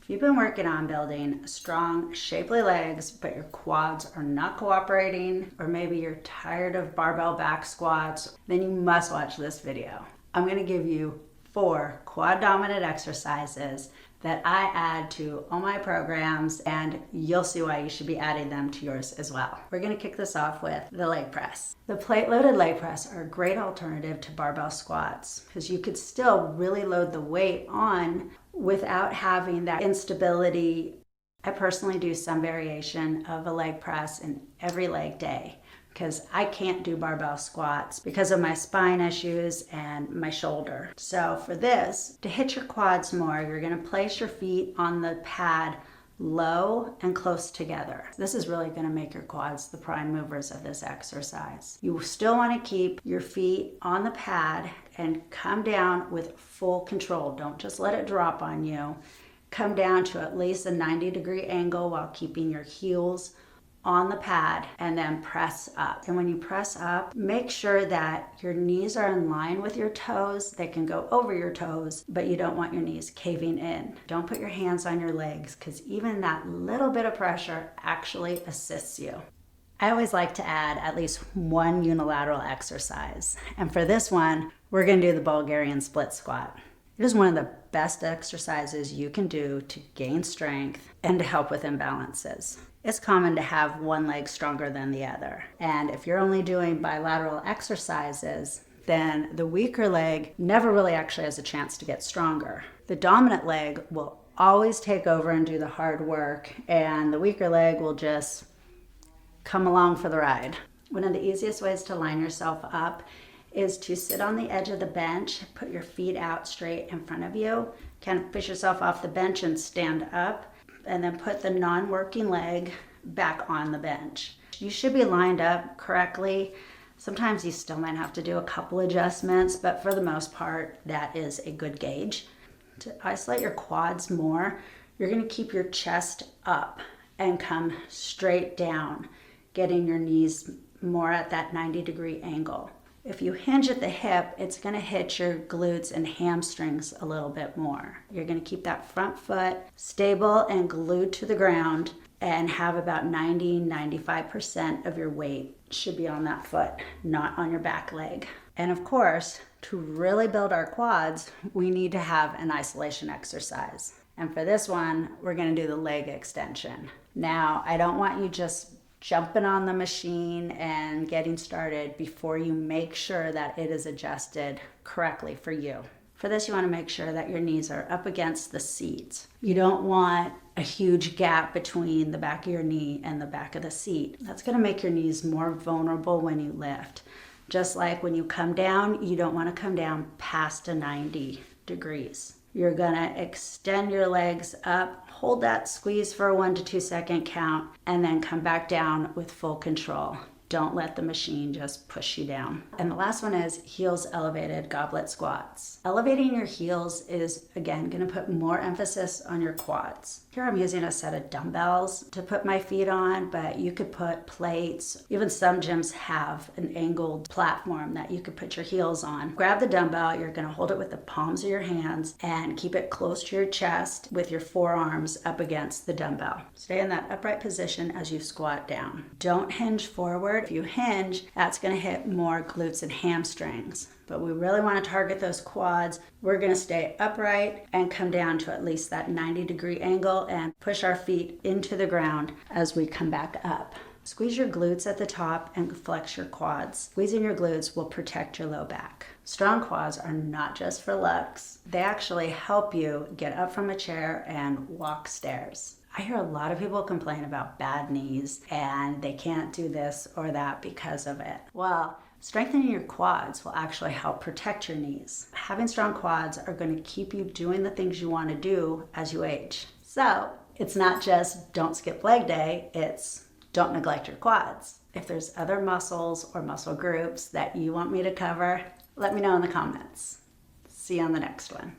If you've been working on building strong, shapely legs, but your quads are not cooperating, or maybe you're tired of barbell back squats, then you must watch this video. I'm going to give you 4 quad dominant exercises that I add to all my programs, and you'll see why you should be adding them to yours as well. We're going to kick this off with the leg press. The plate-loaded leg press are a great alternative to barbell squats because you could still really load the weight on without having that instability. I personally do some variation of a leg press in every leg day because I can't do barbell squats because of my spine issues and my shoulder. So for this, to hit your quads more, you're gonna place your feet on the pad low and close together. This is really gonna make your quads the prime movers of this exercise. You still wanna keep your feet on the pad and come down with full control. Don't just let it drop on you. Come down to at least a 90-degree angle while keeping your heels on the pad, and then press up. And when you press up, make sure that your knees are in line with your toes. They can go over your toes, but you don't want your knees caving in. Don't put your hands on your legs because even that little bit of pressure actually assists you. I always like to add at least one unilateral exercise. And for this one, we're gonna do the Bulgarian Split Squat. It is one of the best exercises you can do to gain strength and to help with imbalances. It's common to have one leg stronger than the other. And if you're only doing bilateral exercises, then the weaker leg never really actually has a chance to get stronger. The dominant leg will always take over and do the hard work, and the weaker leg will just come along for the ride. One of the easiest ways to line yourself up is to sit on the edge of the bench, put your feet out straight in front of you, kind of push yourself off the bench and stand up, and then put the non-working leg back on the bench. You should be lined up correctly. Sometimes you still might have to do a couple adjustments, but for the most part, that is a good gauge. To isolate your quads more, you're gonna keep your chest up and come straight down, getting your knees more at that 90-degree angle. If you hinge at the hip, it's gonna hit your glutes and hamstrings a little bit more. You're gonna keep that front foot stable and glued to the ground and have about 90-95% of your weight should be on that foot, not on your back leg. And of course, to really build our quads, we need to have an isolation exercise. And for this one, we're gonna do the leg extension. Now, I don't want you just jumping on the machine and getting started before you make sure that it is adjusted correctly for you. For this, you want to make sure that your knees are up against the seat. You don't want a huge gap between the back of your knee and the back of the seat. That's going to make your knees more vulnerable when you lift. Just like when you come down, you don't want to come down past a 90 degrees. You're gonna extend your legs up, hold that squeeze for a 1 to 2 second count, and then come back down with full control. Don't let the machine just push you down. And the last one is heels elevated goblet squats. Elevating your heels is, again, gonna put more emphasis on your quads. Here I'm using a set of dumbbells to put my feet on, but you could put plates. Even some gyms have an angled platform that you could put your heels on. Grab the dumbbell, you're gonna hold it with the palms of your hands and keep it close to your chest with your forearms up against the dumbbell. Stay in that upright position as you squat down. Don't hinge forward. If you hinge, that's gonna hit more glutes and hamstrings. But we really wanna target those quads. We're gonna stay upright and come down to at least that 90-degree angle and push our feet into the ground as we come back up. Squeeze your glutes at the top and flex your quads. Squeezing your glutes will protect your low back. Strong quads are not just for looks. They actually help you get up from a chair and walk stairs. I hear a lot of people complain about bad knees and they can't do this or that because of it. Well, strengthening your quads will actually help protect your knees. Having strong quads are going to keep you doing the things you want to do as you age. So it's not just don't skip leg day, it's don't neglect your quads. If there's other muscles or muscle groups that you want me to cover, let me know in the comments. See you on the next one.